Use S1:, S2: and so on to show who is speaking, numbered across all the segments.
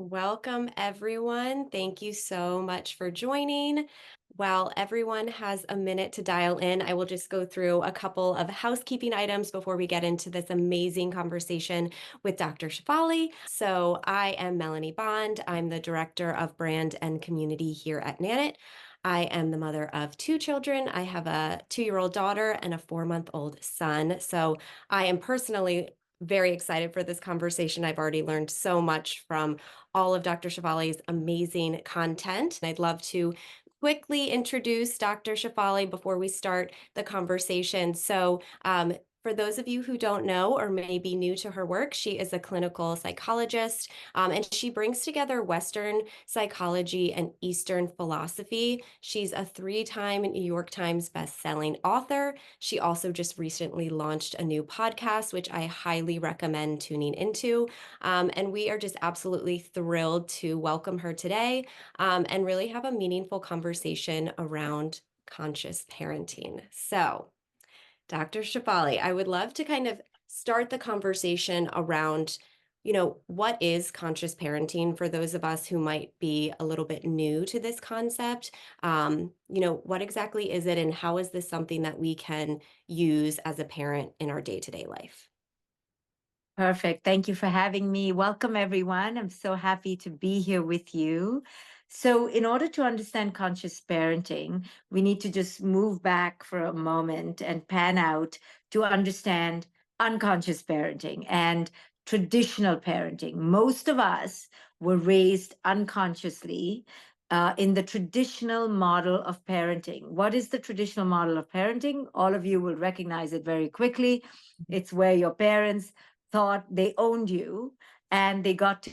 S1: Welcome, everyone. Thank you so much for joining. While everyone has a minute to dial in, I will just go through a couple of housekeeping items before we get into this amazing conversation with Dr. Shefali. So, I am Melanie Bond. I'm the Director of Brand and Community here at Nanit. I am the mother of two children. I have a 2-year-old daughter and a 4-month-old son. So, I am personally very excited for this conversation. I've already learned so much from all of Dr. Shefali's amazing content. I'd love to quickly introduce Dr. Shefali before we start the conversation. For those of you who don't know or may be new to her work, she is a clinical psychologist, and she brings together Western psychology and Eastern philosophy. She's a 3-time New York Times bestselling author. She also just recently launched a new podcast, which I highly recommend tuning into. And we are just absolutely thrilled to welcome her today and really have a meaningful conversation around conscious parenting. So, Dr. Shefali, I would love to kind of start the conversation around, what is conscious parenting for those of us who might be a little bit new to this concept? What exactly is it, and how is this something that we can use as a parent in our day-to-day life?
S2: Perfect. Thank you for having me. Welcome, everyone. I'm so happy to be here with you. So, in order to understand conscious parenting, we need to just move back for a moment and pan out to understand unconscious parenting and traditional parenting. Most of us were raised unconsciously in the traditional model of parenting. What is the traditional model of parenting? All of you will recognize it very quickly. It's where your parents thought they owned you and they got to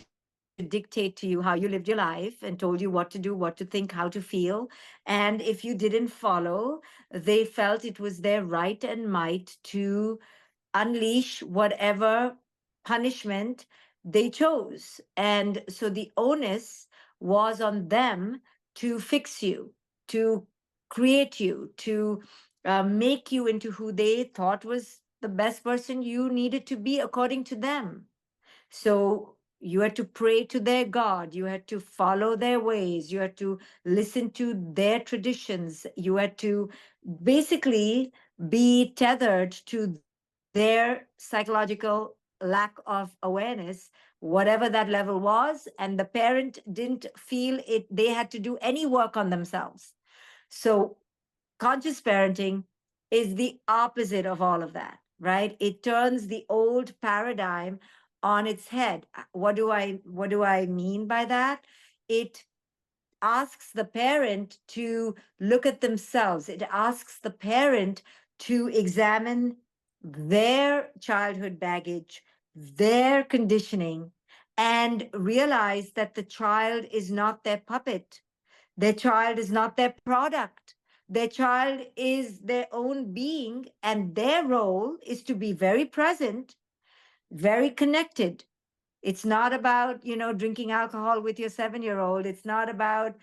S2: dictate to you how you lived your life and told you what to do, what to think, how to feel. And if you didn't follow, they felt it was their right and might to unleash whatever punishment they chose. And so the onus was on them to fix you, to create you, to make you into who they thought was the best person you needed to be according to them. So you had to pray to their God, you had to follow their ways, you had to listen to their traditions, you had to basically be tethered to their psychological lack of awareness, whatever that level was. And the parent didn't feel it, they had to do any work on themselves. So conscious parenting is the opposite of all of that, right? It turns the old paradigm on its head. What do I mean by that? It asks the parent to look at themselves. It asks the parent to examine their childhood baggage, their conditioning, and realize that the child is not their puppet. Their child is not their product. Their child is their own being, and their role is to be very present, very connected. It's not about, drinking alcohol with your 7-year-old. It's not about,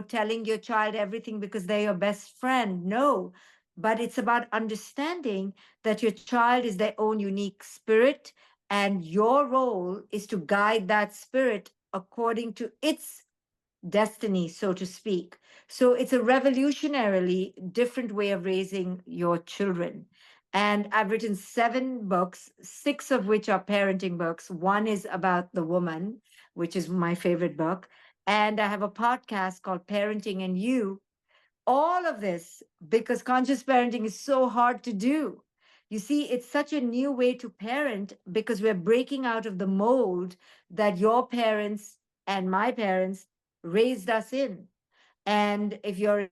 S2: telling your child everything because they're your best friend. No, but it's about understanding that your child is their own unique spirit, and your role is to guide that spirit according to its destiny, so to speak. So it's a revolutionarily different way of raising your children. And I've written 7 books, 6 of which are parenting books. One is about the woman, which is my favorite book. And I have a podcast called Parenting and You. All of this because conscious parenting is so hard to do. You see, it's such a new way to parent because we're breaking out of the mold that your parents and my parents raised us in. And if you're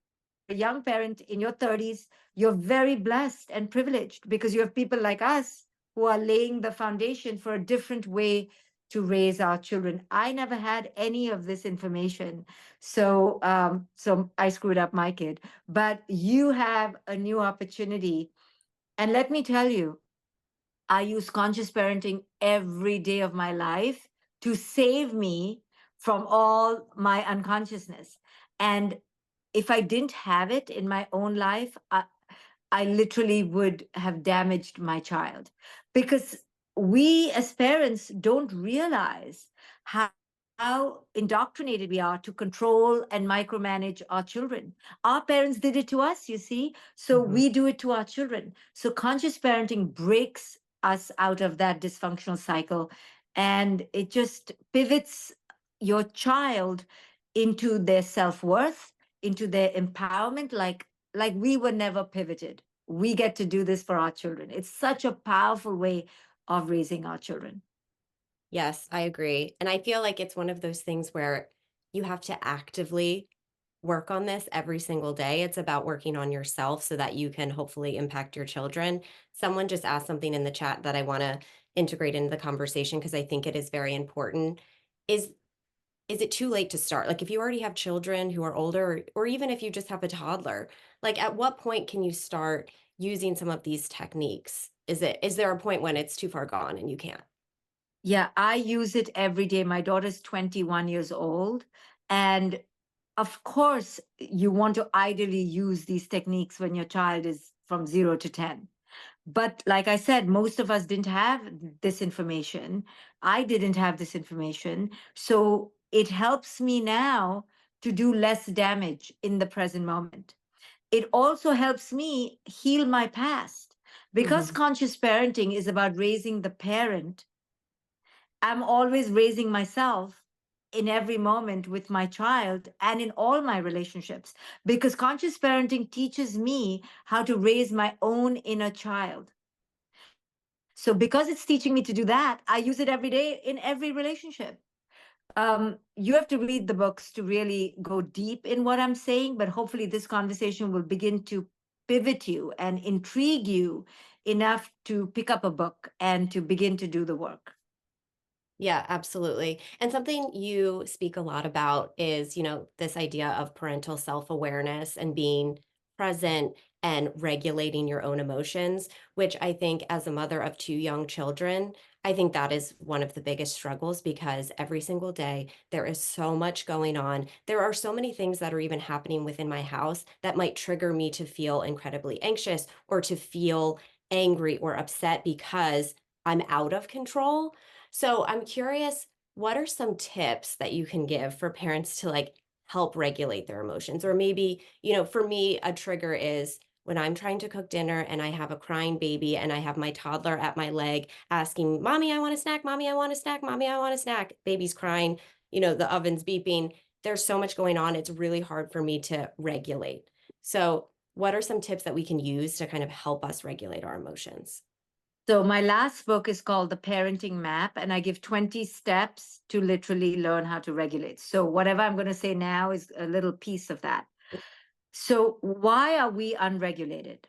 S2: a young parent in your 30s, you're very blessed and privileged because you have people like us who are laying the foundation for a different way to raise our children. I never had any of this information. So I screwed up my kid, but you have a new opportunity. And let me tell you, I use conscious parenting every day of my life to save me from all my unconsciousness. And if I didn't have it in my own life, I literally would have damaged my child because we as parents don't realize how how indoctrinated we are to control and micromanage our children. Our parents did it to us, you see, so
S1: Mhm.
S2: we do it to our children. So conscious parenting breaks us out of that dysfunctional cycle, and it just pivots your child into their self-worth, into their empowerment, like we were never pivoted. We get to do this for our children. It's such a powerful way of raising our children.
S1: Yes, I agree. And I feel like it's one of those things where you have to actively work on this every single day. It's about working on yourself so that you can hopefully impact your children. Someone just asked something in the chat that I want to integrate into the conversation because I think it is very important. Is is it too late to start? Like if you already have children who are older or even if you just have a toddler, like at what point can you start using some of these techniques? Is there a point when it's too far gone and you can't?
S2: Yeah, I use it every day. My daughter's 21 years old. And of course, you want to ideally use these techniques when your child is from 0 to 10. But like I said, most of us didn't have this information. I didn't have this information. So it helps me now to do less damage in the present moment. It also helps me heal my past because
S1: Mhm.
S2: conscious parenting is about raising the parent. I'm always raising myself in every moment with my child and in all my relationships because conscious parenting teaches me how to raise my own inner child. So, because it's teaching me to do that, I use it every day in every relationship. You have to read the books to really go deep in what I'm saying, but hopefully, this conversation will begin to pivot you and intrigue you enough to pick up a book and to begin to do the work.
S1: Yeah, absolutely. And something you speak a lot about is, this idea of parental self-awareness and being present and regulating your own emotions, which I think as a mother of two young children, I think that is one of the biggest struggles because every single day there is so much going on. There are so many things that are even happening within my house that might trigger me to feel incredibly anxious or to feel angry or upset because I'm out of control. So I'm curious, what are some tips that you can give for parents to like help regulate their emotions? Or maybe, for me, a trigger is when I'm trying to cook dinner and I have a crying baby and I have my toddler at my leg asking, Mommy, I want a snack. Mommy, I want a snack. Mommy, I want a snack. Baby's crying, the oven's beeping. There's so much going on. It's really hard for me to regulate. So, what are some tips that we can use to kind of help us regulate our emotions?
S2: So, my last book is called The Parenting Map, and I give 20 steps to literally learn how to regulate. So, whatever I'm going to say now is a little piece of that. So, why are we unregulated?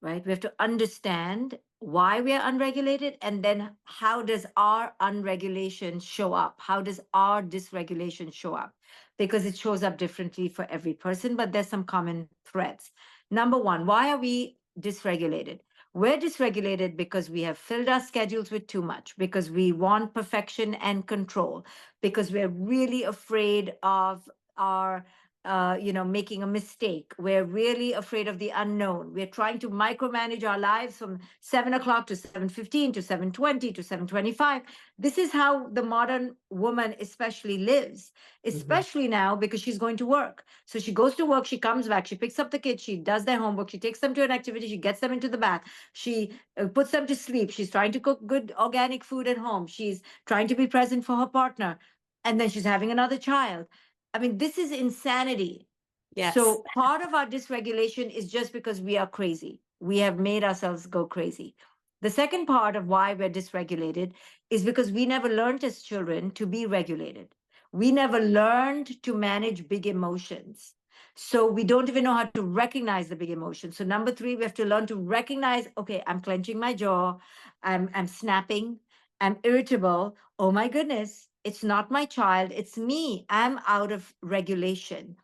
S2: Right? We have to understand why we are unregulated and then how does our unregulation show up? How does our dysregulation show up? Because it shows up differently for every person, but there's some common threads. Number one, why are we dysregulated? We're dysregulated because we have filled our schedules with too much, because we want perfection and control, because we're really afraid of our making a mistake. We're really afraid of the unknown. We're trying to micromanage our lives from 7 o'clock to 7:15 to 7:20 to 7:25. This is how the modern woman especially lives,
S1: Mhm.
S2: especially now because she's going to work. So she goes to work, she comes back, she picks up the kids, she does their homework, she takes them to an activity, she gets them into the bath, she puts them to sleep. She's trying to cook good organic food at home. She's trying to be present for her partner. And then she's having another child. I mean, this is insanity.
S1: Yes.
S2: So part of our dysregulation is just because we are crazy. We have made ourselves go crazy. The second part of why we're dysregulated is because we never learned as children to be regulated. We never learned to manage big emotions. So we don't even know how to recognize the big emotions. So number three, we have to learn to recognize, okay, I'm clenching my jaw, I'm snapping, I'm irritable. Oh my goodness, it's not my child, it's me. I'm out of regulation.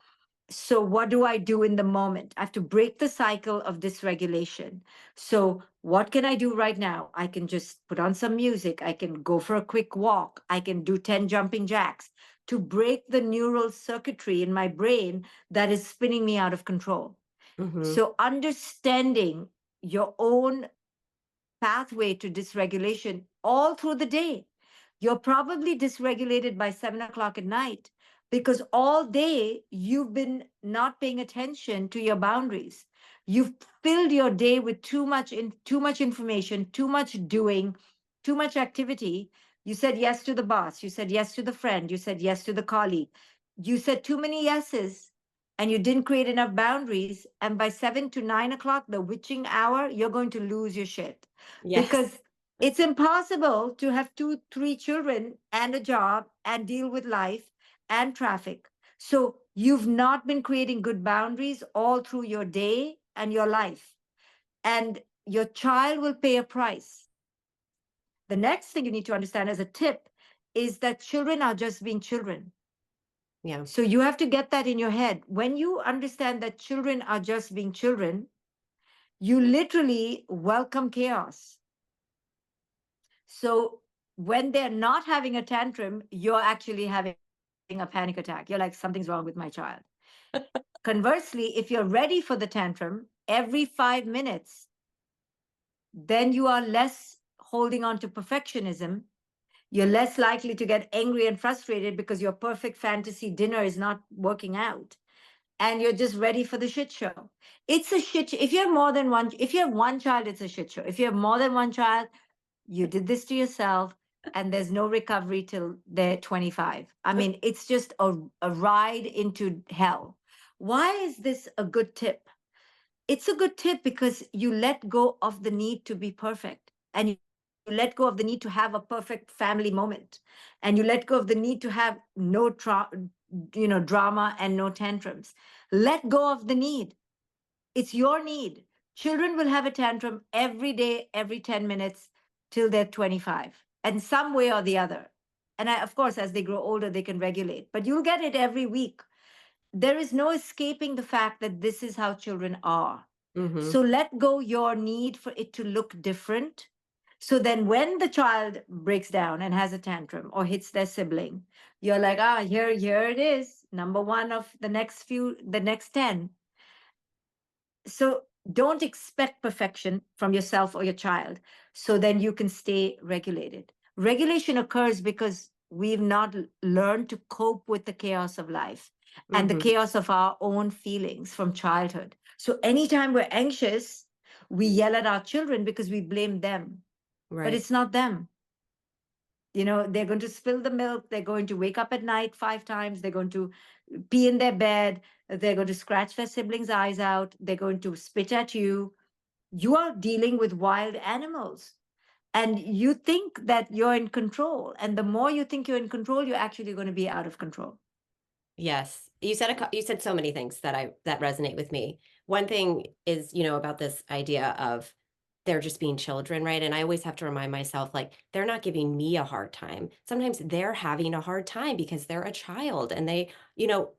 S2: So what do I do in the moment? I have to break the cycle of dysregulation. So what can I do right now? I can just put on some music. I can go for a quick walk. I can do 10 jumping jacks to break the neural circuitry in my brain that is spinning me out of control.
S1: Hmm.
S2: So understanding your own pathway to dysregulation all through the day. You're probably dysregulated by 7 o'clock at night because all day you've been not paying attention to your boundaries. You've filled your day with too much information, too much doing, too much activity. You said yes to the boss, you said yes to the friend, you said yes to the colleague. You said too many yeses and you didn't create enough boundaries. And by 7 to 9 o'clock, the witching hour, you're going to lose your shit
S1: Yes.
S2: because it's impossible to have two, three children and a job and deal with life and traffic. So you've not been creating good boundaries all through your day and your life. And your child will pay a price. The next thing you need to understand as a tip is that children are just being children.
S1: Yeah.
S2: So you have to get that in your head. When you understand that children are just being children, you literally welcome chaos. So when they're not having a tantrum, you're actually having a panic attack. You're like, something's wrong with my child. Conversely, if you're ready for the tantrum every 5 minutes, then you are less holding on to perfectionism. You're less likely to get angry and frustrated because your perfect fantasy dinner is not working out. And you're just ready for the shit show. It's a shit show. If you have more than one, if you have one child, it's a shit show. If you have more than one child, you did this to yourself and there's no recovery till they're 25. I mean, it's just a ride into hell. Why is this a good tip? It's a good tip because you let go of the need to be perfect and you let go of the need to have a perfect family moment and you let go of the need to have no drama and no tantrums. Let go of the need. It's your need. Children will have a tantrum every day, every 10 minutes till they're 25, and some way or the other. And of course, as they grow older, they can regulate, but you'll get it every week. There is no escaping the fact that this is how children are.
S1: Hmm.
S2: So let go your need for it to look different. So then when the child breaks down and has a tantrum or hits their sibling, you're like, here it is, number one of the next 10. So don't expect perfection from yourself or your child. So then you can stay regulated. Regulation occurs because we've not learned to cope with the chaos of life and the
S1: Hmm.
S2: chaos of our own feelings from childhood. So anytime we're anxious, we yell at our children because we blame them, but
S1: Right.
S2: it's not them. They're going to spill the milk. They're going to wake up at night 5 times. They're going to pee in their bed. They're going to scratch their siblings' eyes out. They're going to spit at you. You are dealing with wild animals. And you think that you're in control. And the more you think you're in control, you're actually going to be out of control.
S1: Yes. You said so many things that resonate with me. One thing is, about this idea of they're just being children, right? And I always have to remind myself, like, they're not giving me a hard time. Sometimes they're having a hard time because they're a child and they,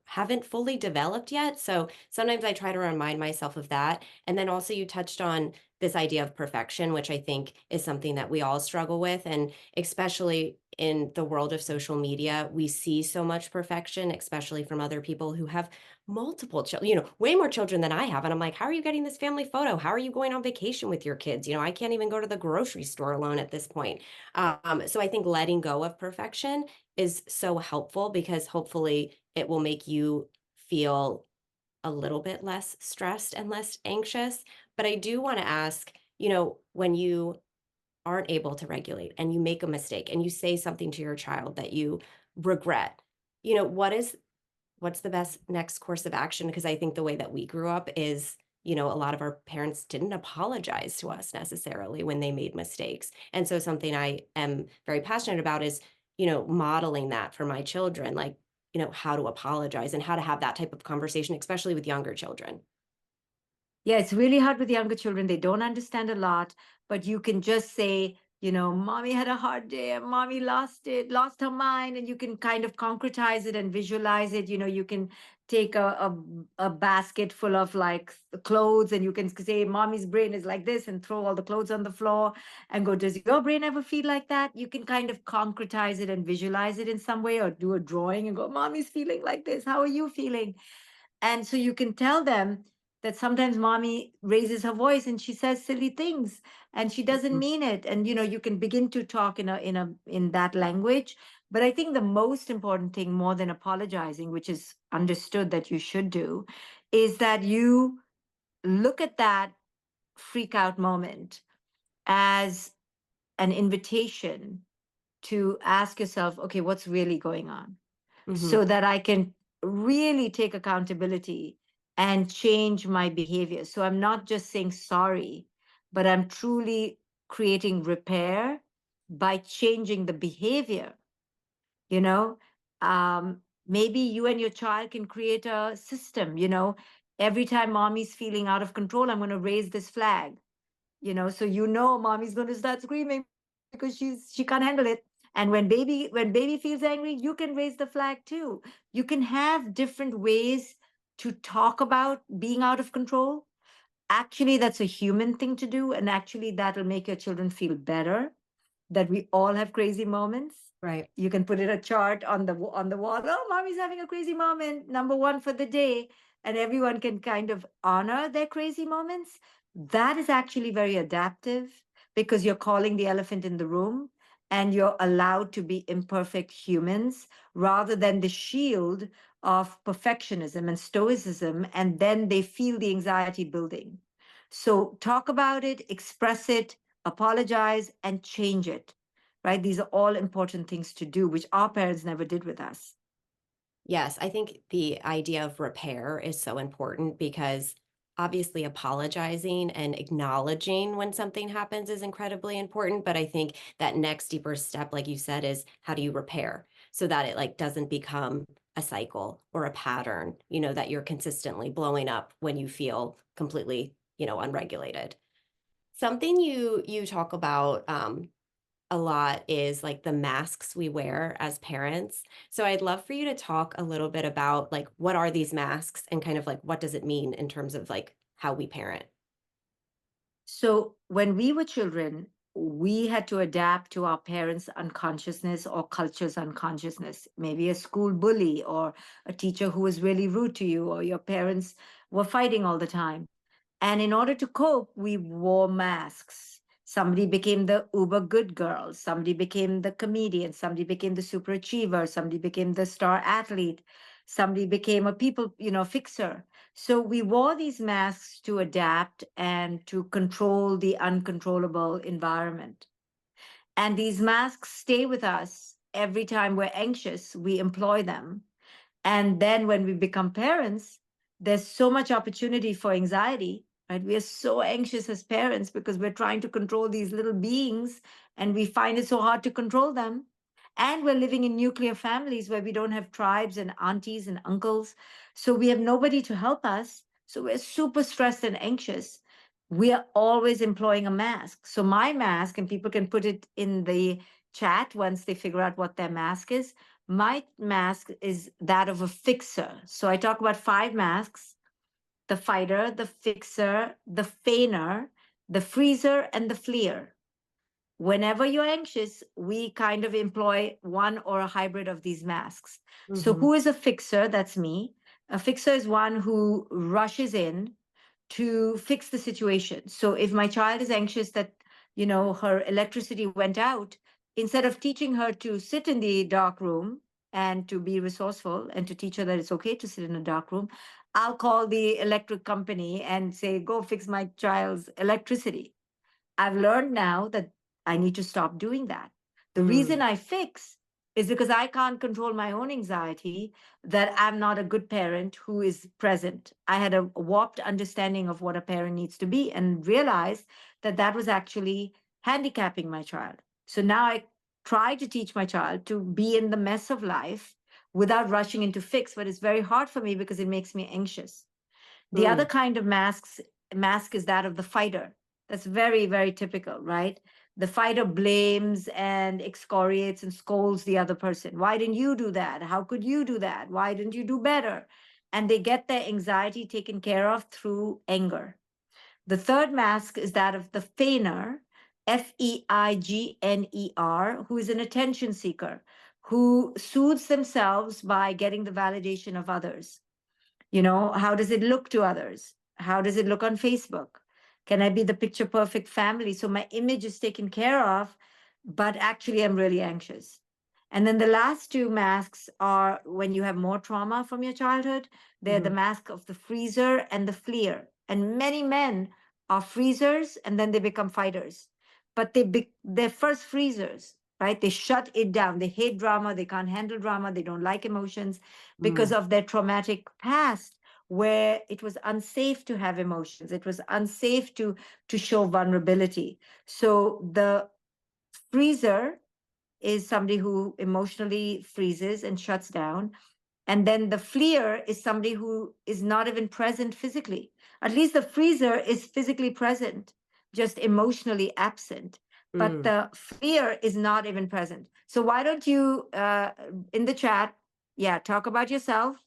S1: haven't fully developed yet. So sometimes I try to remind myself of that. And then also you touched on this idea of perfection, which I think is something that we all struggle with. And especially in the world of social media, we see so much perfection, especially from other people who have multiple children, way more children than I have. And I'm like, how are you getting this family photo? How are you going on vacation with your kids? I can't even go to the grocery store alone at this point. So I think letting go of perfection is so helpful because hopefully it will make you feel a little bit less stressed and less anxious. But I do want to ask, when you aren't able to regulate and you make a mistake and you say something to your child that you regret, what's the best next course of action? Because I think the way that we grew up is, a lot of our parents didn't apologize to us necessarily when they made mistakes. And so something I am very passionate about is, modeling that for my children, like, how to apologize and how to have that type of conversation, especially with younger children.
S2: Yeah, it's really hard with younger children. They don't understand a lot, but you can just say, mommy had a hard day and mommy lost her mind. And you can kind of concretize it and visualize it. You can take a basket full of like clothes and you can say, mommy's brain is like this and throw all the clothes on the floor and go, does your brain ever feel like that? You can kind of concretize it and visualize it in some way or do a drawing and go, mommy's feeling like this. How are you feeling? And so you can tell them, that sometimes mommy raises her voice and she says silly things and she doesn't
S1: Mhm.
S2: mean it. And you can begin to talk in that language. But I think the most important thing, more than apologizing, which is understood that you should do, is that you look at that freak out moment as an invitation to ask yourself, okay, what's really going on?
S1: Mhm.
S2: So that I can really take accountability and change my behavior. So I'm not just saying sorry, but I'm truly creating repair by changing the behavior. You know, maybe you and your child can create a system. Every time mommy's feeling out of control, I'm going to raise this flag. So mommy's going to start screaming because she can't handle it. And when baby feels angry, you can raise the flag too. You can have different ways to talk about being out of control. Actually, that's a human thing to do, and actually that'll make your children feel better, that we all have crazy moments.
S1: Right.
S2: You can put it a chart on the wall. Oh, mommy's having a crazy moment, number one for the day, and everyone can kind of honor their crazy moments. That is actually very adaptive because you're calling the elephant in the room and you're allowed to be imperfect humans rather than the shield of perfectionism and stoicism, and then they feel the anxiety building. So talk about it, express it, apologize, and change it, right? These are all important things to do, which our parents never did with us.
S1: Yes, I think the idea of repair is so important because obviously apologizing and acknowledging when something happens is incredibly important. But I think that next deeper step, like you said, is how do you repair so that it like doesn't become a cycle or a pattern, that you're consistently blowing up when you feel completely, unregulated. Something you talk about a lot is like the masks we wear as parents. So I'd love for you to talk a little bit about like what are these masks and kind of like what does it mean in terms of like how we parent?
S2: So when we were children, we had to adapt to our parents' unconsciousness or culture's unconsciousness. Maybe a school bully or a teacher who was really rude to you, or your parents were fighting all the time. And in order to cope, we wore masks. Somebody became the uber good girl. Somebody became the comedian. Somebody became the super achiever. Somebody became the star athlete. Somebody became a people, fixer. So we wore these masks to adapt and to control the uncontrollable environment. And these masks stay with us every time we're anxious. We employ them, and then when we become parents, there's so much opportunity for anxiety, right? We are so anxious as parents because we're trying to control these little beings and we find it so hard to control them. And we're living in nuclear families where we don't have tribes and aunties and uncles. So we have nobody to help us. So we're super stressed and anxious. We are always employing a mask. So my mask, and people can put it in the chat once they figure out what their mask is. My mask is that of a fixer. So I talk about five masks: the fighter, the fixer, the feigner, the freezer, and the fleer. Whenever you're anxious, we kind of employ one or a hybrid of these masks. So,
S1: Hmm.
S2: who is a fixer? That's me. A fixer is one who rushes in to fix the situation. So if my child is anxious that, her electricity went out, instead of teaching her to sit in the dark room and to be resourceful and to teach her that it's okay to sit in a dark room, I'll call the electric company and say, go fix my child's electricity. I've learned now that I need to stop doing that. The reason
S1: Mm.
S2: I fix is because I can't control my own anxiety, that I'm not a good parent who is present. I had a warped understanding of what a parent needs to be and realized that that was actually handicapping my child. So now I try to teach my child to be in the mess of life without rushing into fix, but it's very hard for me because it makes me anxious. The other
S1: Mm.
S2: kind of mask is that of the fighter. That's very, very typical, right? The fighter blames and excoriates and scolds the other person. Why didn't you do that? How could you do that? Why didn't you do better? And they get their anxiety taken care of through anger. The third mask is that of the feigner, feigner, who is an attention seeker, who soothes themselves by getting the validation of others. How does it look to others? How does it look on Facebook? Can I be the picture perfect family? So my image is taken care of, but actually I'm really anxious. And then the last two masks are when you have more trauma from your childhood, they're the
S1: Mhm.
S2: mask of the freezer and the fleer. And many men are freezers and then they become fighters. But they're first freezers, right? They shut it down. They hate drama. They can't handle drama. They don't like emotions because
S1: Mm,
S2: of their traumatic past where it was unsafe to have emotions. It was unsafe to show vulnerability. So the freezer is somebody who emotionally freezes and shuts down. And then the fleer is somebody who is not even present physically. At least the freezer is physically present, just emotionally absent. But
S1: mm.
S2: the fleer is not even present. So why don't you, in the chat, yeah, talk about yourself.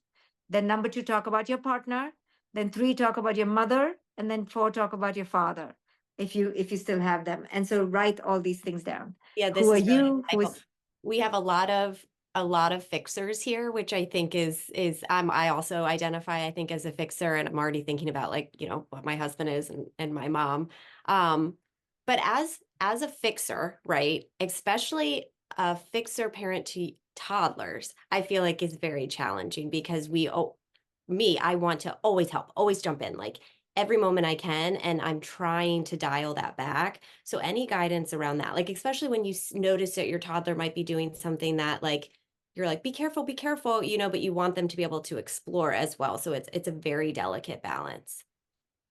S2: Then number two, talk about your partner. Then three, talk about your mother. And then four, talk about your father, if you still have them. And so write all these things down.
S1: Yeah,
S2: Who
S1: this
S2: are
S1: is really
S2: you? Who
S1: insightful.
S2: is
S1: We have a lot of fixers here, which I think is I also identify, I think, as a fixer, and I'm already thinking about like, what my husband is and my mom. But as a fixer, right, especially a fixer parent to toddlers, I feel like is very challenging because I want to always help, always jump in, like every moment I can, and I'm trying to dial that back. So any guidance around that, like especially when you notice that your toddler might be doing something that like you're like, be careful, but you want them to be able to explore as well. So it's a very delicate balance.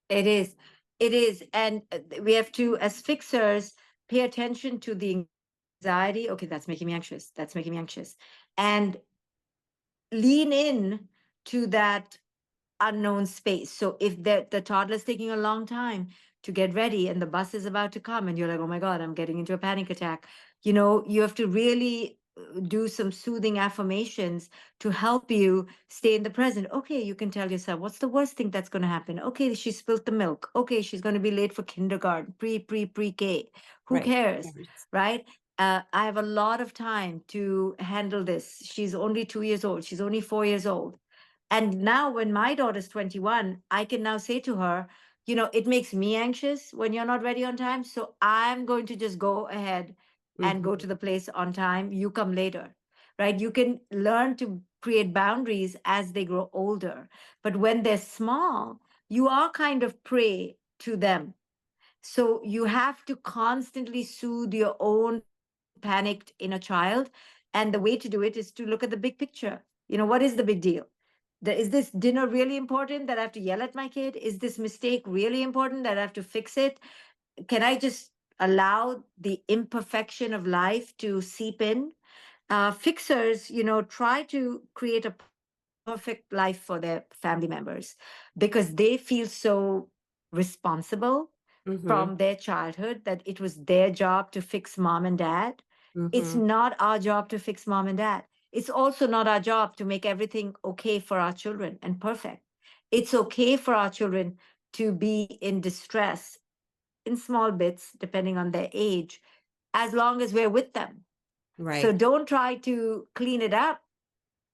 S2: it is. It is. And we have to, as fixers, pay attention to the anxiety. Okay, that's making me anxious. That's making me anxious. And lean in to that unknown space. So if the toddler's taking a long time to get ready and the bus is about to come and you're like, oh my God, I'm getting into a panic attack, you have to really do some soothing affirmations to help you stay in the present. Okay, you can tell yourself, what's the worst thing that's going to happen? Okay, she spilled the milk. Okay, she's going to be late for kindergarten, pre-K. Who
S1: Right.
S2: cares?
S1: Yes.
S2: Right? I have a lot of time to handle this. She's only 2 years old. She's only 4 years old. And now, when my daughter's 21, I can now say to her, it makes me anxious when you're not ready on time. So I'm going to just go ahead and go
S1: Mhm.
S2: to the place on time. You come later, right? You can learn to create boundaries as they grow older. But when they're small, you are kind of prey to them. So you have to constantly soothe your own panicked inner child. And the way to do it is to look at the big picture. What is the big deal? Is this dinner really important that I have to yell at my kid? Is this mistake really important that I have to fix it? Can I just allow the imperfection of life to seep in? Fixers, try to create a perfect life for their family members because they feel so responsible
S1: Mhm.
S2: from their childhood that it was their job to fix mom and dad. It's
S1: Mhm.
S2: not our job to fix mom and dad. It's also not our job to make everything okay for our children and perfect. It's okay for our children to be in distress in small bits, depending on their age, as long as we're with them. So
S1: Right.
S2: don't try to clean it up.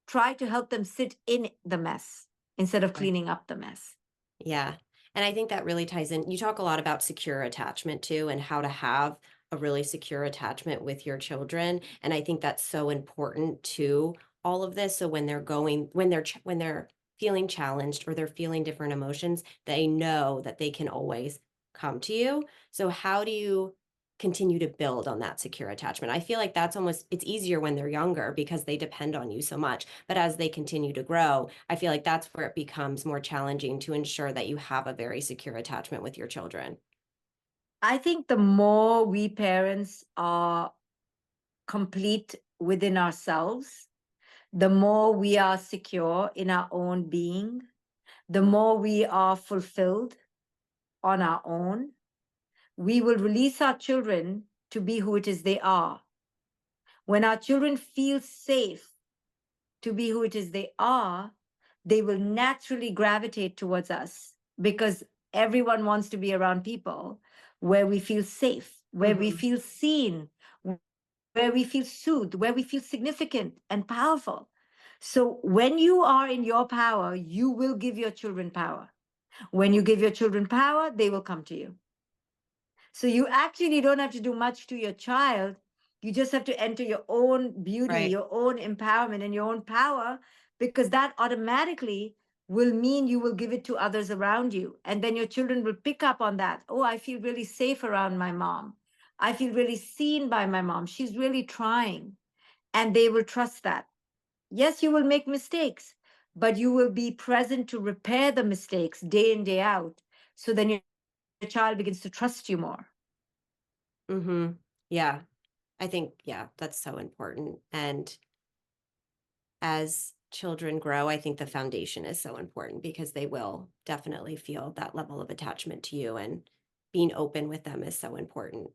S2: Try to help them sit in the mess instead of
S1: Right.
S2: cleaning up the mess.
S1: Yeah. And I think that really ties in. You talk a lot about secure attachment too, and how to have a really secure attachment with your children. And I think that's so important to all of this. So when they're feeling challenged or they're feeling different emotions, they know that they can always come to you. So how do you continue to build on that secure attachment? I feel like it's easier when they're younger because they depend on you so much. But as they continue to grow, I feel like that's where it becomes more challenging to ensure that you have a very secure attachment with your children.
S2: I think the more we parents are complete within ourselves, the more we are secure in our own being, the more we are fulfilled on our own, we will release our children to be who it is they are. When our children feel safe to be who it is they are, they will naturally gravitate towards us because everyone wants to be around people where we feel safe, where we
S1: Mhm.
S2: feel seen, where we feel soothed, where we feel significant and powerful. So when you are in your power, you will give your children power. When you give your children power, they will come to you. So you actually don't have to do much to your child. You just have to enter your own beauty,
S1: Right.
S2: your own empowerment, and your own power, because that automatically will mean you will give it to others around you. And then your children will pick up on that. Oh, I feel really safe around my mom. I feel really seen by my mom. She's really trying. And they will trust that. Yes, you will make mistakes, but you will be present to repair the mistakes day in, day out. So then your child begins to trust you more.
S1: Mm-hmm. Yeah. I think, yeah, that's so important. And as children grow, I think the foundation is so important because they will definitely feel that level of attachment to you, and being open with them is so important.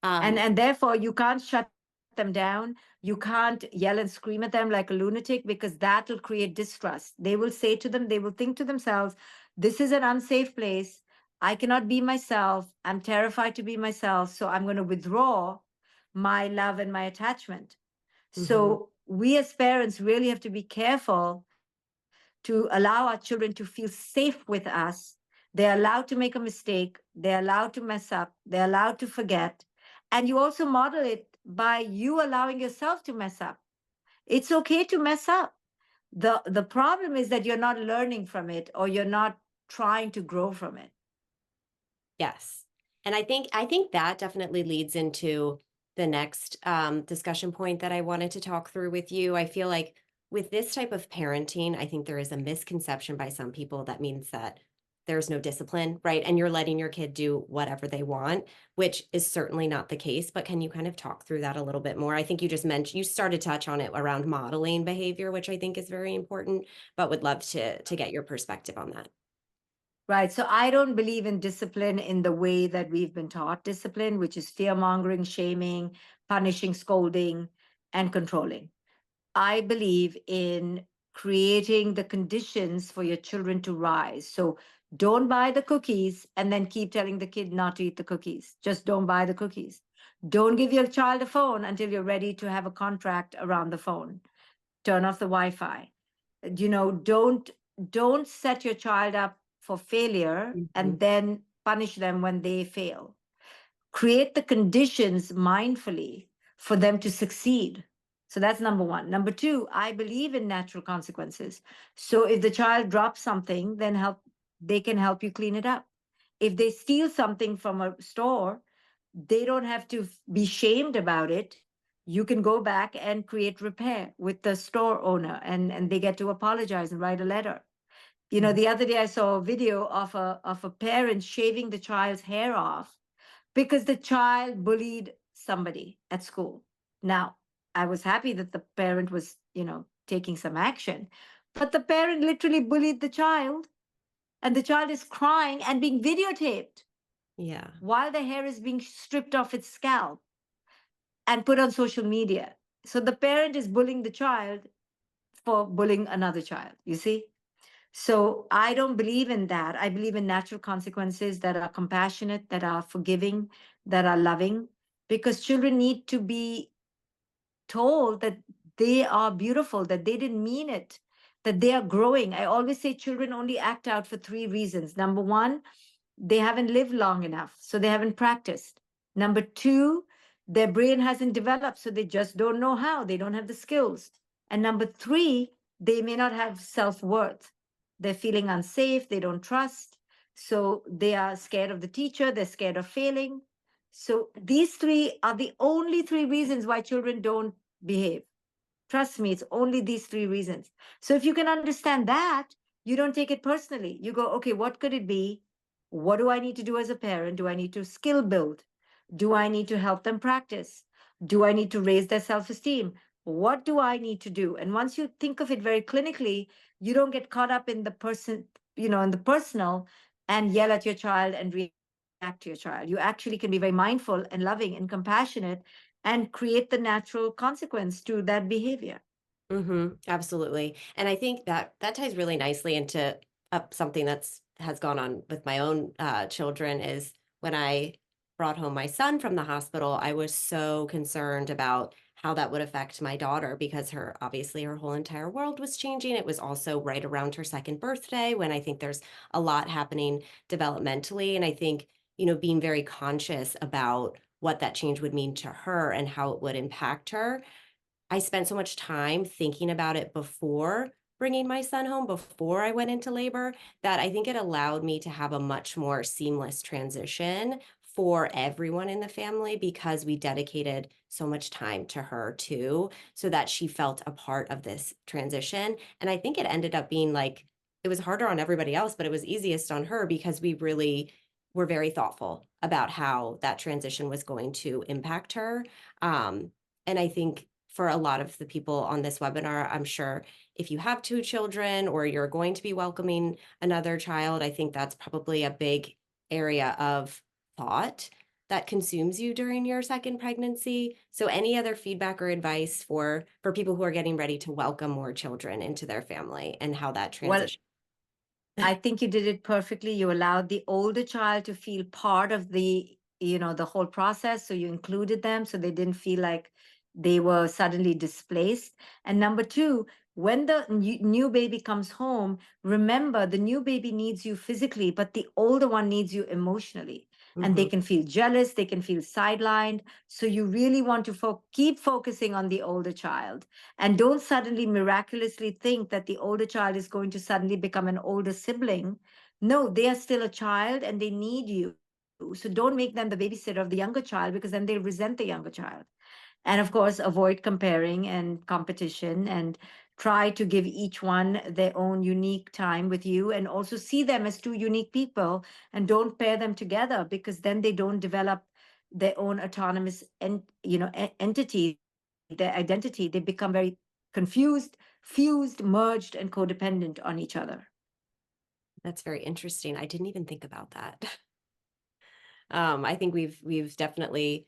S2: and
S1: Um,
S2: and therefore you can't shut them down. You can't yell and scream at them like a lunatic, because that will create distrust. They will say to them, they will think to themselves, this is an unsafe place. I cannot be myself. I'm terrified to be myself, so I'm going to withdraw my love and my attachment.
S1: mhm,
S2: So we as parents really have to be careful to allow our children to feel safe with us. They're allowed to make a mistake. They're allowed to mess up. They're allowed to forget. And you also model it by you allowing yourself to mess up. It's okay to mess up. The problem is that you're not learning from it, or you're not trying to grow from it.
S1: yes. And I think that definitely leads into the next discussion point that I wanted to talk through with you. I feel like with this type of parenting, I think there is a misconception by some people that means that there's no discipline, right? And you're letting your kid do whatever they want, which is certainly not the case. But can you kind of talk through that a little bit more? I think you just mentioned, you started to touch on it around modeling behavior, which I think is very important, but would love to get your perspective on that.
S2: Right. So I don't believe in discipline in the way that we've been taught discipline, which is fear mongering, shaming, punishing, scolding, and controlling. I believe in creating the conditions for your children to rise. So don't buy the cookies and then keep telling the kid not to eat the cookies. Just don't buy the cookies. Don't give your child a phone until you're ready to have a contract around the phone. Turn off the Wi-Fi. Don't set your child up for failure and
S1: Mhm.
S2: then punish them when they fail. Create the conditions mindfully for them to succeed. So that's number one. Number two, I believe in natural consequences. So if the child drops something, then they can help you clean it up. If they steal something from a store, they don't have to be shamed about it. You can go back and create repair with the store owner, and they get to apologize and write a letter.
S1: Mhm.
S2: The other day I saw a video of a parent shaving the child's hair off because the child bullied somebody at school. Now, I was happy that the parent was, taking some action, but the parent literally bullied the child, and the child is crying and being videotaped
S1: Yeah.
S2: while the hair is being stripped off its scalp and put on social media. So the parent is bullying the child for bullying another child, you see? So I don't believe in that. I believe in natural consequences that are compassionate, that are forgiving, that are loving, because children need to be told that they are beautiful, that they didn't mean it, that they are growing. I always say children only act out for three reasons. Number one, they haven't lived long enough, so they haven't practiced. Number two, their brain hasn't developed, so they just don't know how, they don't have the skills. And number three, they may not have self-worth. They're feeling unsafe, they don't trust, so they are scared of the teacher, they're scared of failing. So these three are the only three reasons why children don't behave. Trust me, it's only these three reasons. So if you can understand that, you don't take it personally. You go, okay, what could it be? What do I need to do as a parent? Do I need to skill build? Do I need to help them practice? Do I need to raise their self esteem? What do I need to do? And once you think of it very clinically, you don't get caught up in the person, in the personal, and yell at your child and react to your child. You actually can be very mindful and loving and compassionate and create the natural consequence to that behavior.
S1: Absolutely. And I think that that ties really nicely into something that's has gone on with my own children is when I brought home my son from the hospital, I was so concerned about how that would affect my daughter because her whole entire world was changing. It was also right around her second birthday when I think there's a lot happening developmentally. And I think, being very conscious about what that change would mean to her and how it would impact her. I spent so much time thinking about it before bringing my son home, before I went into labor, that I think it allowed me to have a much more seamless transition for everyone in the family because we dedicated so much time to her too, so that she felt a part of this transition. And I think it ended up being like, it was harder on everybody else, but it was easiest on her because we really were very thoughtful about how that transition was going to impact her. Um, and I think for a lot of the people on this webinar, I'm sure if you have two children or you're going to be welcoming another child, I think that's probably a big area of thought that consumes you during your second pregnancy. So any other feedback or advice for people who are getting ready to welcome more children into their family and how that
S2: Well,
S1: transition.
S2: I think you did it perfectly. You allowed the older child to feel part of the whole process. So you included them so they didn't feel like they were suddenly displaced. And number two, when the new baby comes home, remember the new baby needs you physically, but the older one needs you emotionally. And they
S1: Mhm.
S2: can feel jealous, they can feel sidelined. So you really want to keep focusing on the older child. And don't suddenly miraculously think that the older child is going to suddenly become an older sibling. No, they are still a child and they need you. So don't make them the babysitter of the younger child because then they'll resent the younger child. And of course, avoid comparing and competition and try to give each one their own unique time with you and also see them as two unique people and don't pair them together because then they don't develop their own autonomous entity, their identity. They become very confused, fused, merged, and codependent on each other.
S1: That's very interesting. I didn't even think about that. I think we've definitely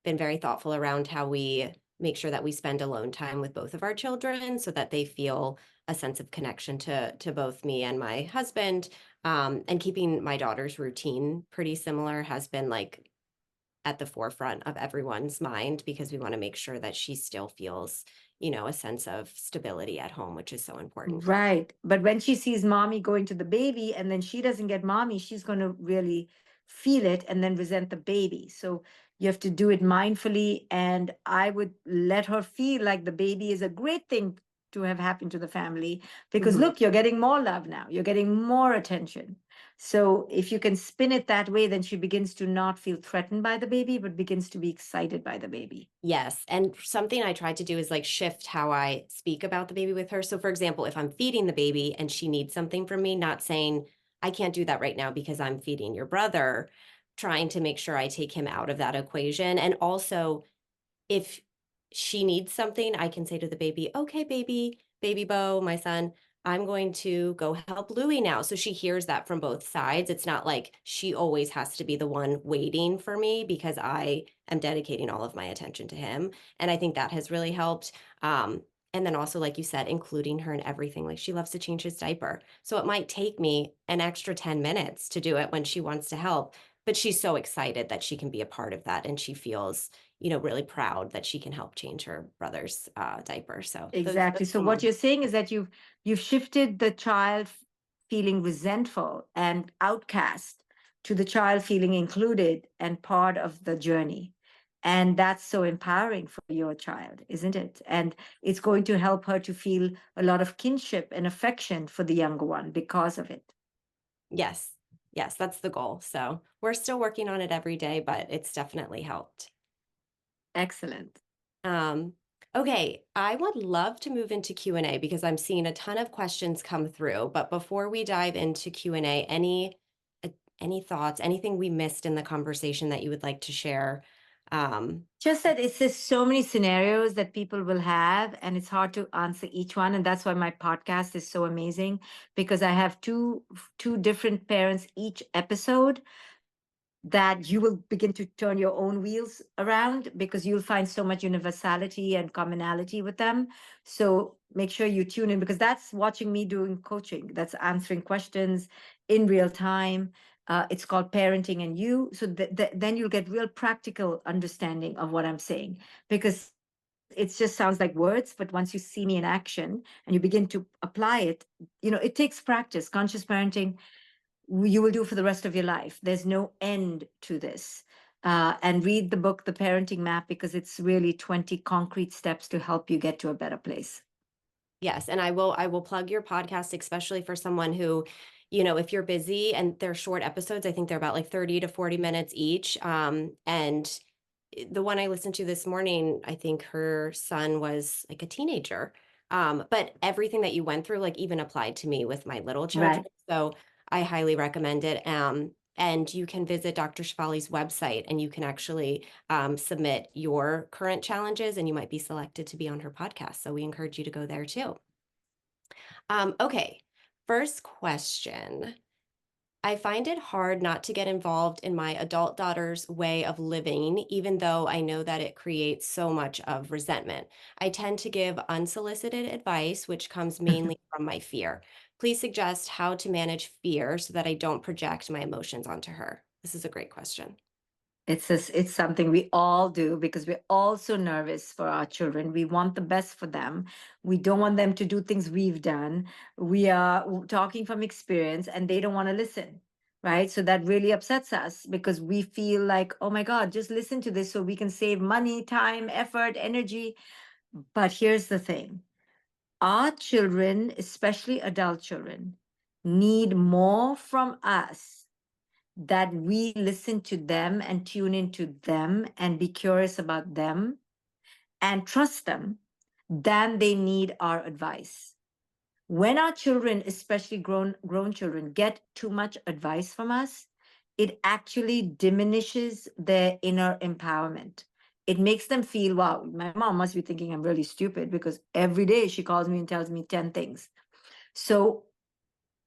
S1: been very thoughtful around how we make sure that we spend alone time with both of our children so that they feel a sense of connection to both me and my husband. And keeping my daughter's routine pretty similar has been like at the forefront of everyone's mind because we want to make sure that she still feels, a sense of stability at home, which is so important.
S2: Right. But when she sees mommy going to the baby and then she doesn't get mommy, she's going to really feel it and then resent the baby. So you have to do it mindfully. And I would let her feel like the baby is a great thing to have happened to the family because
S1: Mhm.
S2: look, you're getting more love now, you're getting more attention. So if you can spin it that way, then she begins to not feel threatened by the baby, but begins to be excited by the baby.
S1: Yes, and something I tried to do is, like, shift how I speak about the baby with her. So, for example, if I'm feeding the baby and she needs something from me, not saying, "I can't do that right now because I'm feeding your brother," trying to make sure I take him out of that equation, and also if she needs something, I can say to the baby, "Okay, baby Bo, my son, I'm going to go help Louie now." So she hears that from both sides. It's not like she always has to be the one waiting for me because I am dedicating all of my attention to him. And I think that has really helped. And then also, like you said, including her in everything. Like she loves to change his diaper. So it might take me an extra 10 minutes to do it when she wants to help. But she's so excited that she can be a part of that. And she feels really proud that she can help change her brother's diaper. So
S2: Exactly.
S1: those
S2: So
S1: little
S2: what
S1: moments.
S2: you're saying is that you've shifted the child feeling resentful and outcast to the child feeling included and part of the journey. And that's so empowering for your child, isn't it? And it's going to help her to feel a lot of kinship and affection for the younger one because of it.
S1: Yes, yes, that's the goal. So we're still working on it every day, but it's definitely helped.
S2: Excellent.
S1: Um, okay, I would love to move into Q&A because I'm seeing a ton of questions come through. But before we dive into Q&A, uh, any thoughts, anything we missed in the conversation that you would like to share? Um,
S2: Just that it's just so many scenarios that people will have, and it's hard to answer each one. And that's why my podcast is so amazing because I have two different parents each episode that you will begin to turn your own wheels around because you'll find so much universality and commonality with them. So make sure you tune in because that's watching me doing coaching, that's answering questions in real time. It's called Parenting and You. So then you'll get real practical understanding of what I'm saying because it just sounds like words, but once you see me in action and you begin to apply it, it takes practice. Conscious parenting, you will do for the rest of your life. There's no end to this. And read the book, The Parenting Map, because it's really 20 concrete steps to help you get to a better place.
S1: Yes, and I will plug your podcast, especially for someone who, if you're busy and they're short episodes, I think they're about like 30 to 40 minutes each. And the one I listened to this morning, I think her son was like a teenager. But everything that you went through, like even applied to me with my little
S2: Right.
S1: children. So I highly recommend it. And you can visit Dr. Shefali's website and you can actually submit your current challenges and you might be selected to be on her podcast. So we encourage you to go there too. Okay, first question. I find it hard not to get involved in my adult daughter's way of living, even though I know that it creates so much of resentment. I tend to give unsolicited advice, which comes mainly from my fear. Please suggest how to manage fear so that I don't project my emotions onto her. This is a great question.
S2: It's something we all do because we're all so nervous for our children. We want the best for them. We don't want them to do things we've done. We are talking from experience and they don't want to listen, right? So that really upsets us because we feel like, oh my God, just listen to this so we can save money, time, effort, energy. But here's the thing. Our children, especially adult children, need more from us, that we listen to them and tune into them and be curious about them and trust them, than they need our advice. When our children, especially grown children, get too much advice from us, it actually diminishes their inner empowerment. It makes them feel, wow, my mom must be thinking I'm really stupid because every day she calls me and tells me 10 things. So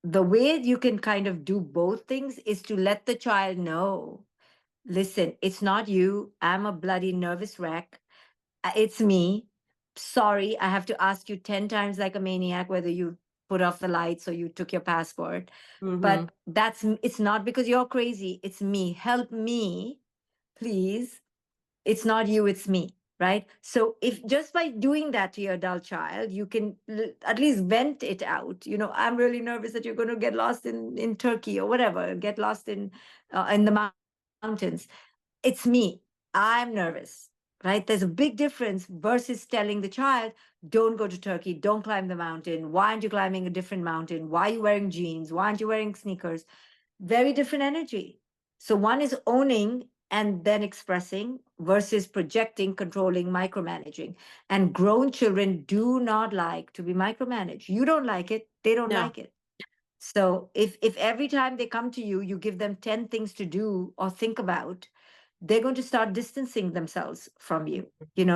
S2: the way you can kind of do both things is to let the child know, listen, it's not you. I'm a bloody nervous wreck. It's me. Sorry, I have to ask you 10 times like a maniac whether you put off the lights or you took your passport.
S1: Mm-hmm.
S2: But it's not because you're crazy. It's me. Help me, please. It's not you, it's me. Right. So if just by doing that to your adult child, you can at least vent it out. I'm really nervous that you're going to get lost in Turkey or whatever, get lost in the mountains. It's me. I'm nervous, right? There's a big difference versus telling the child, don't go to Turkey, don't climb the mountain. Why aren't you climbing a different mountain? Why are you wearing jeans? Why aren't you wearing sneakers? Very different energy. So one is owning and then expressing versus projecting, controlling, micromanaging. And grown children do not like to be micromanaged. You don't like it, they don't
S1: No.
S2: like it. So if every time they come to you, you give them 10 things to do or think about, they're going to start distancing themselves from you. The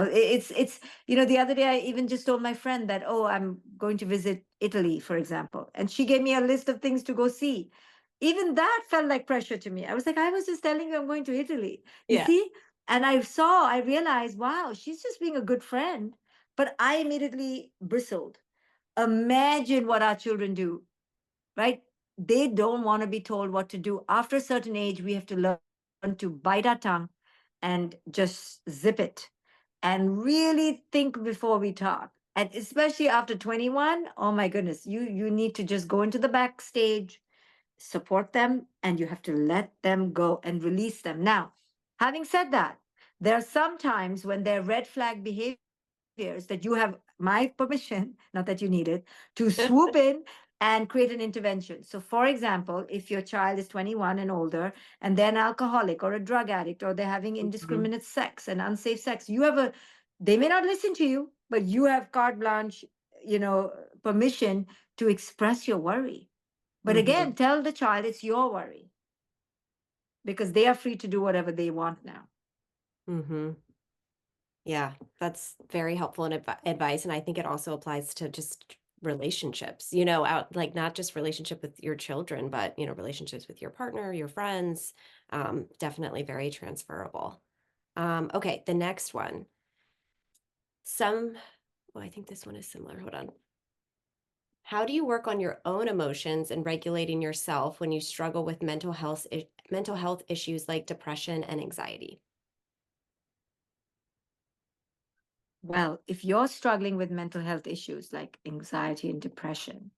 S2: other day I even just told my friend that, oh, I'm going to visit Italy, for example, and she gave me a list of things to go see. Even that felt like pressure to me. I was like, I was just telling you I'm going to Italy, you
S1: Yeah.
S2: see. And I realized, wow, she's just being a good friend. But I immediately bristled. Imagine what our children do, right? They don't want to be told what to do. After a certain age, we have to learn to bite our tongue and just zip it and really think before we talk. And especially after 21, oh my goodness, you need to just go into the backstage, support them, and you have to let them go and release them. Now, having said that, there are some times when there are red flag behaviors that you have my permission, not that you need it, to swoop in and create an intervention. So, for example, if your child is 21 and older and they're an alcoholic or a drug addict or they're having
S1: Mhm.
S2: indiscriminate sex and unsafe sex, they may not listen to you, but you have carte blanche, you know, permission to express your worry. But
S1: Mhm.
S2: again, tell the child it's your worry because they are free to do whatever they want now.
S1: Mhm. Yeah, that's very helpful and advice, and I think it also applies to just relationships, out like not just relationship with your children, but relationships with your partner, your friends, definitely very transferable. Okay, the next one. Some, well, I think this one is similar. Hold on. How do you work on your own emotions and regulating yourself when you struggle with mental health issues like depression and anxiety?
S2: Well, if you're struggling with mental health issues like anxiety and depression,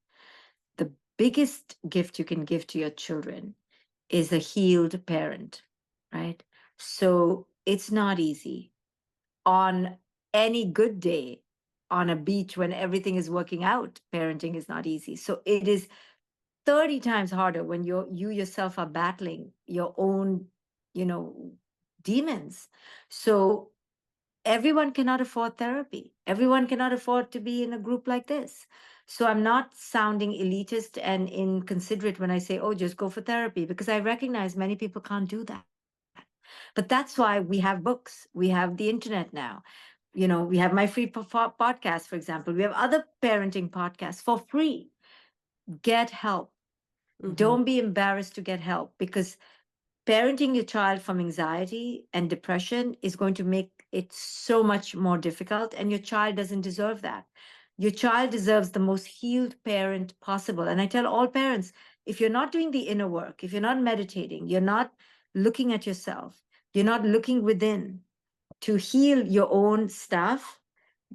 S2: the biggest gift you can give to your children is a healed parent, right? So it's not easy. On any good day, on a beach when everything is working out, parenting is not easy. So it is 30 times harder when you yourself are battling your own, you know, demons. So everyone cannot afford therapy. Everyone cannot afford to be in a group like this. So I'm not sounding elitist and inconsiderate when I say, oh, just go for therapy, because I recognize many people can't do that. But that's why we have books, we have the internet now. We have my free podcast, for example. We have other parenting podcasts for free. Get help.
S1: Hmm.
S2: Don't be embarrassed to get help, because parenting your child from anxiety and depression is going to make it so much more difficult, and your child doesn't deserve that. Your child deserves the most healed parent possible. And I tell all parents, if you're not doing the inner work, if you're not meditating, you're not looking at yourself, you're not looking within to heal your own stuff,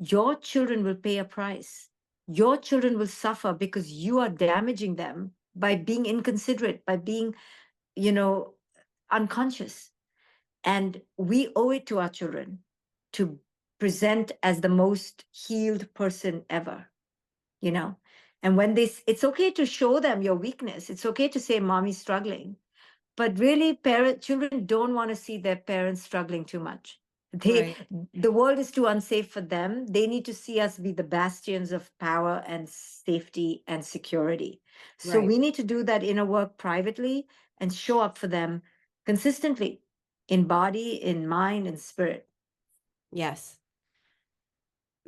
S2: your children will pay a price. Your children will suffer because you are damaging them by being inconsiderate, by being, you know, unconscious. And we owe it to our children to present as the most healed person ever, you know. And when it's okay to show them your weakness. It's okay to say, mommy's struggling. But really, children don't want to see their parents struggling too much. They,
S1: Right.
S2: the world is too unsafe for them. They need to see us be the bastions of power and safety and security. So
S1: Right.
S2: we need to do that inner work privately and show up for them consistently in body, in mind, and spirit.
S1: Yes.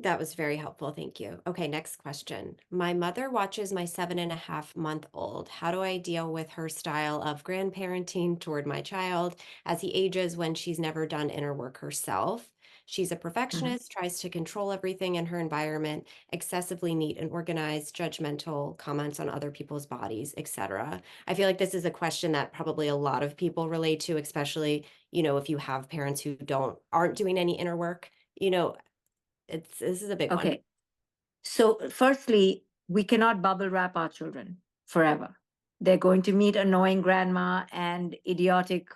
S1: That was very helpful. Thank you. Okay, next question. My mother watches my 7.5-month-old. How do I deal with her style of grandparenting toward my child as he ages when she's never done inner work herself? She's a
S2: Mhm.
S1: perfectionist, tries to control everything in her environment, excessively neat and organized, judgmental, comments on other people's bodies, etc. I feel like this is a question that probably a lot of people relate to, especially, if you have parents who aren't doing any inner work. This is a big one.
S2: Okay. So, firstly, we cannot bubble wrap our children forever. They're going to meet annoying grandma and idiotic,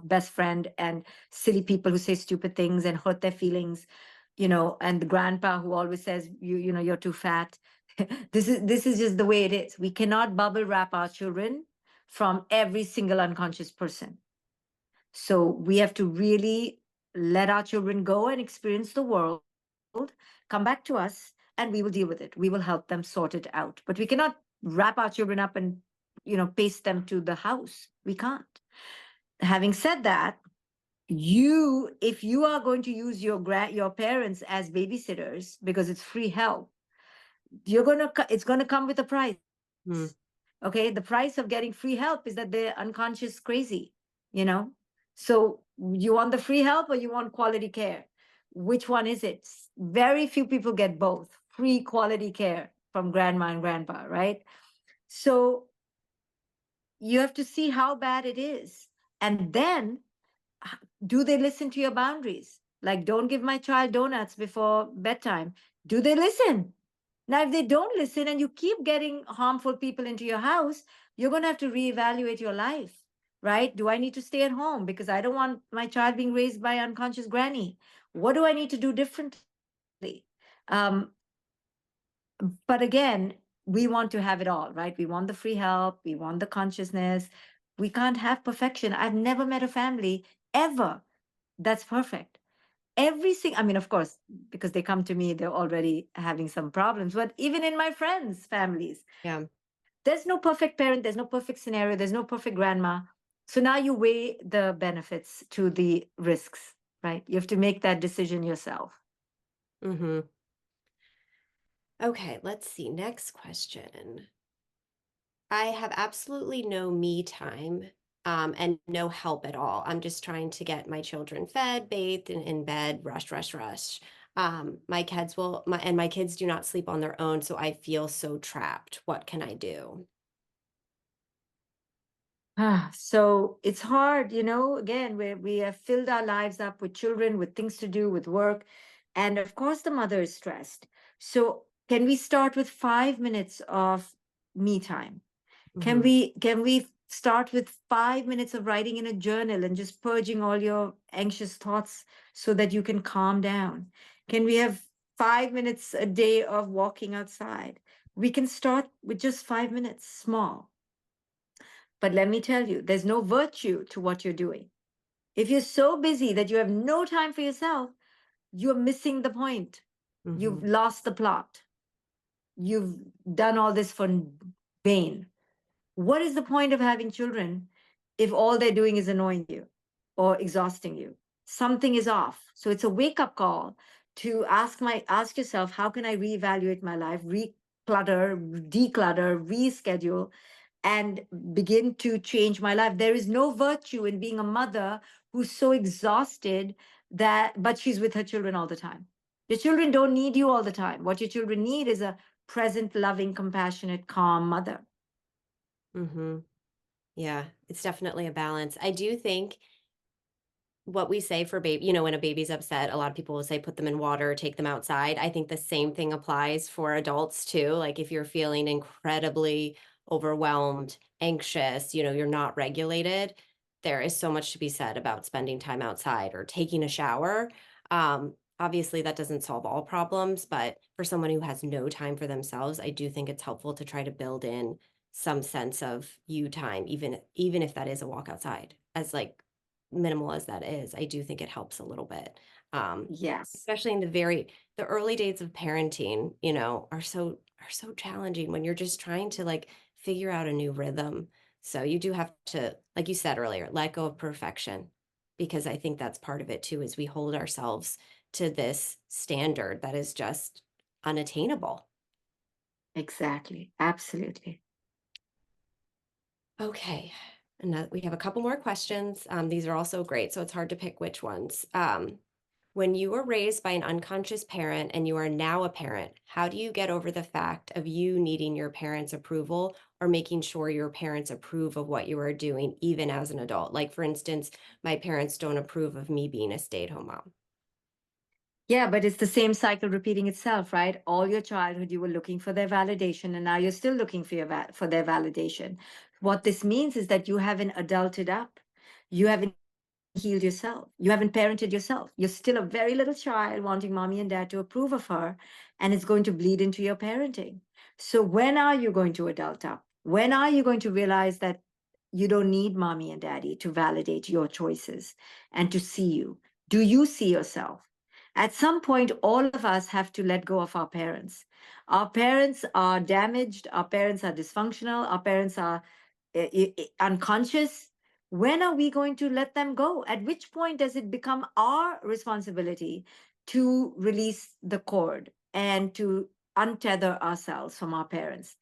S2: best friend, and silly people who say stupid things and hurt their feelings, and the grandpa who always says, you're too fat. This is just the way it is. We cannot bubble wrap our children from every single unconscious person. So we have to really let our children go and experience the world, come back to us, and we will deal with it. We will help them sort it out. But we cannot wrap our children up and, paste them to the house. We can't. Having said that, if you are going to use your parents as babysitters because it's free help, it's gonna come with a price.
S1: Mm,
S2: Okay, the price of getting free help is that they're unconscious crazy, you know. So you want the free help or you want quality care? Which one is it? Very few people get both free quality care from grandma and grandpa, right? So you have to see how bad it is, and then do they listen to your boundaries? Like, don't give my child donuts before bedtime. Do they listen? Now, if they don't listen and you keep getting harmful people into your house, you're going to have to reevaluate your life, right? Do I need to stay at home because I don't want my child being raised by unconscious granny? What do I need to do differently? Um, but again, we want to have it all, right? We want the free help, we want the consciousness. We can't have perfection. I've never met a family ever that's perfect. I mean, of course, because they come to me, they're already having some problems. But even in my friends' families,
S1: yeah.
S2: there's no perfect parent, there's no perfect scenario, there's no perfect grandma. So now you weigh the benefits to the risks, right? You have to make that decision yourself.
S1: Hmm. Okay, let's see. Next question. I have absolutely no me time, and no help at all. I'm just trying to get my children fed, bathed, and in bed, rush, rush, rush. My kids do not sleep on their own, so I feel so trapped. What can I do?
S2: So it's hard, again, where we have filled our lives up with children, with things to do, with work. And of course, the mother is stressed. So, can we start with 5 minutes of me time? Can
S1: Mhm.
S2: we start with 5 minutes of writing in a journal and just purging all your anxious thoughts so that you can calm down? Can we have 5 minutes a day of walking outside? We can start with just 5 minutes, small. But let me tell you, there's no virtue to what you're doing. If you're so busy that you have no time for yourself, you're missing the point. You've
S1: Mhm.
S2: lost the plot. You've done all this for vain. What is the point of having children if all they're doing is annoying you or exhausting you? Something is off. So it's a wake-up call to ask yourself, how can I reevaluate my life, reclutter, declutter, reschedule, and begin to change my life? There is no virtue in being a mother who's so exhausted but she's with her children all the time. Your children don't need you all the time. What your children need is a present, loving, compassionate, calm mother.
S1: Mhm. Yeah, it's definitely a balance. I do think what we say for baby, when a baby's upset, a lot of people will say put them in water, take them outside. I think the same thing applies for adults too. Like if you're feeling incredibly overwhelmed, anxious, you're not regulated, there is so much to be said about spending time outside or taking a shower. Obviously, that doesn't solve all problems, but for someone who has no time for themselves, I do think it's helpful to try to build in some sense of you time, even if that is a walk outside, as like minimal as that is. I do think it helps a little bit. Um,
S2: Yes.
S1: Especially in the early days of parenting, are so challenging when you're just trying to like figure out a new rhythm. So you do have to, like you said earlier, let go of perfection, because I think that's part of it too, is we hold ourselves to this standard that is just unattainable.
S2: Exactly. Absolutely.
S1: Okay. And we have a couple more questions. These are also great, so it's hard to pick which ones. When you were raised by an unconscious parent and you are now a parent, how do you get over the fact of you needing your parents' approval or making sure your parents approve of what you are doing, even as an adult? Like, for instance, my parents don't approve of me being a stay-at-home mom.
S2: Yeah, but it's the same cycle repeating itself, right? All your childhood, you were looking for their validation, and now you're still looking for for their validation. What this means is that you haven't adulted up. You haven't healed yourself. You haven't parented yourself. You're still a very little child wanting mommy and dad to approve of her, and it's going to bleed into your parenting. So when are you going to adult up? When are you going to realize that you don't need mommy and daddy to validate your choices and to see you? Do you see yourself? At some point, all of us have to let go of our parents. Our parents are damaged. Our parents are dysfunctional. Our parents are unconscious. When are we going to let them go? At which point does it become our responsibility to release the cord and to untether ourselves from our parents?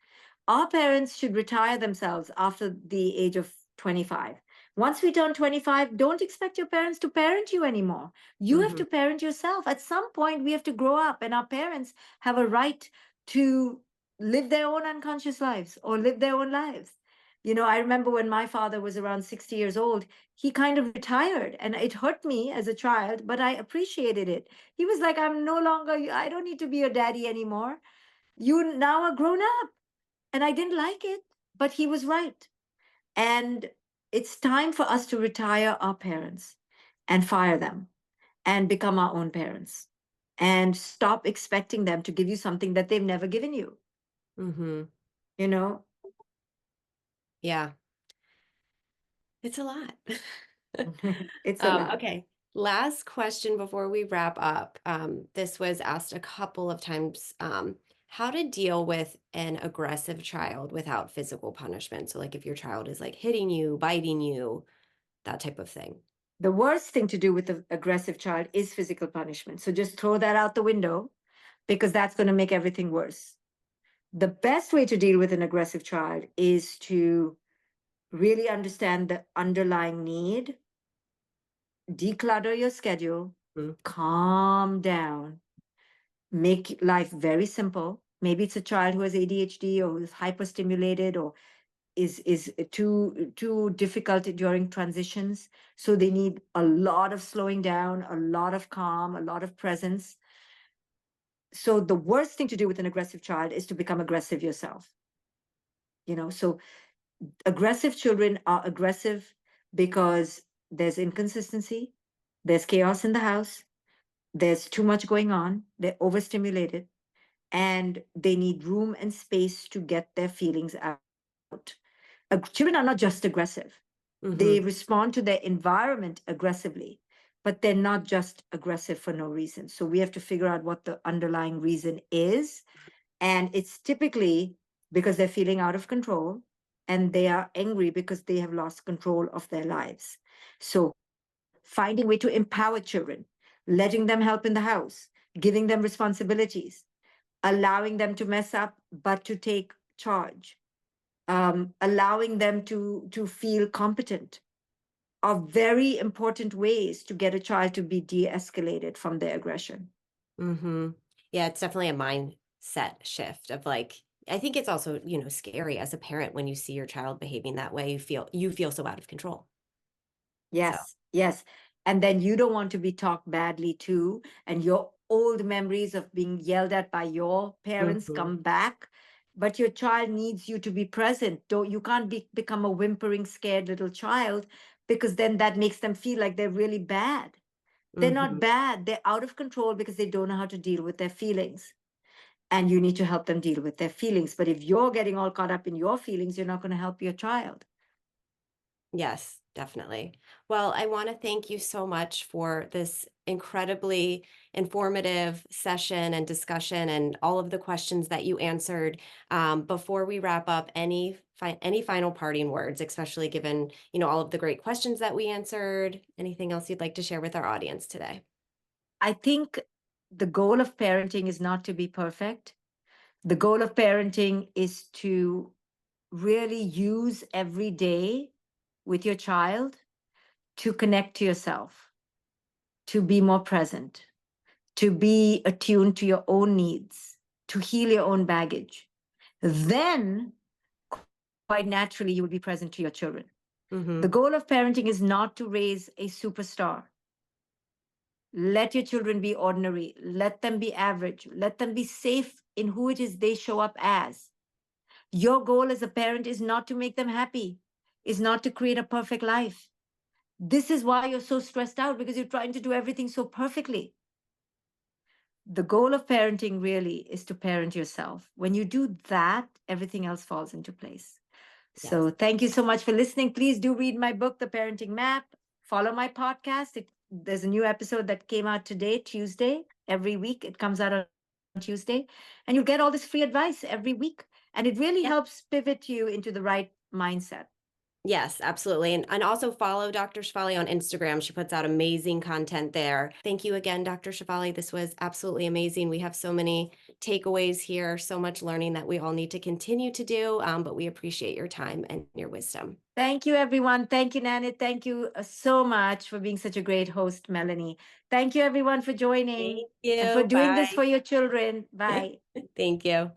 S2: Our parents should retire themselves after the age of 25. Once we turn 25, don't expect your parents to parent you anymore. You have
S1: Hmm.
S2: to parent yourself. At some point, we have to grow up, and our parents have a right to live their own unconscious lives or live their own lives. I remember when my father was around 60 years old, he kind of retired, and it hurt me as a child, but I appreciated it. He was like, I don't need to be your daddy anymore. You now are grown up. And I didn't like it, but he was right. And it's time for us to retire our parents and fire them and become our own parents and stop expecting them to give you something that they've never given you.
S1: Hmm.
S2: You know,
S1: Yeah, it's a lot.
S2: it's a lot.
S1: Okay. Last question before we wrap up. This was asked a couple of times. How to deal with an aggressive child without physical punishment. So, like if your child is like hitting you, biting you, that type of thing.
S2: The worst thing to do with an aggressive child is physical punishment. So just throw that out the window because that's going to make everything worse. The best way to deal with an aggressive child is to really understand the underlying need, declutter your schedule,
S1: Mm.
S2: calm down, make life very simple. Maybe it's a child who has ADHD or who's hyperstimulated or is too difficult during transitions. So they need a lot of slowing down, a lot of calm, a lot of presence. So the worst thing to do with an aggressive child is to become aggressive yourself. So aggressive children are aggressive because there's inconsistency, there's chaos in the house, there's too much going on, they're overstimulated, and they need room and space to get their feelings out. Children are not just aggressive,
S1: Mm-hmm.
S2: they respond to their environment aggressively, but they're not just aggressive for no reason. So we have to figure out what the underlying reason is. And it's typically because they're feeling out of control and they are angry because they have lost control of their lives. So finding way to empower children, letting them help in the house, giving them responsibilities, allowing them to mess up, but to take charge, allowing them to feel competent are very important ways to get a child to be de-escalated from their aggression.
S1: Mm-hmm. Yeah, it's definitely a mindset shift of like, I think it's also, scary as a parent when you see your child behaving that way, you feel so out of control. So,
S2: Yes, yes. And then you don't want to be talked badly to, and your old memories of being yelled at by your parents
S1: mhm,
S2: come back. But your child needs you to be present. Don't you can't become a whimpering, scared little child, because then that makes them feel like they're really bad. They're not
S1: mhm.
S2: bad. They're out of control because they don't know how to deal with their feelings. And you need to help them deal with their feelings. But if you're getting all caught up in your feelings, you're not going to help your child.
S1: Yes, definitely. Well, I want to thank you so much for this incredibly informative session and discussion and all of the questions that you answered. Before we wrap up, any final parting words, especially given, all of the great questions that we answered? Anything else you'd like to share with our audience today?
S2: I think the goal of parenting is not to be perfect. The goal of parenting is to really use every day with your child to connect to yourself, to be more present, to be attuned to your own needs, to heal your own baggage. Then, quite naturally, you will be present to your children. The
S1: Mm-hmm.
S2: goal of parenting is not to raise a superstar. Let your children be ordinary. Let them be average. Let them be safe in who it is they show up as. Your goal as a parent is not to make them happy, is not to create a perfect life. This is why you're so stressed out because you're trying to do everything so perfectly. The goal of parenting really is to parent yourself. When you do that, everything else falls into place.
S1: Yes.
S2: So thank you so much for listening. Please do read my book, The Parenting Map. Follow my podcast. There's a new episode that came out today, Tuesday. Every week it comes out on Tuesday. And you'll get all this free advice every week. And it really helps pivot you into the right mindset.
S1: Yes, absolutely. And also follow Dr. Shefali on Instagram. She puts out amazing content there. Thank you again, Dr. Shefali. This was absolutely amazing. We have so many takeaways here, so much learning that we all need to continue to do, but we appreciate your time and your wisdom.
S2: Thank you, everyone. Thank you, Nanit. Thank you so much for being such a great host, Melanie. Thank you, everyone, for joining
S1: Thank
S2: and for
S1: you.
S2: doing this
S1: Bye.
S2: for your children. Bye.
S1: Thank you.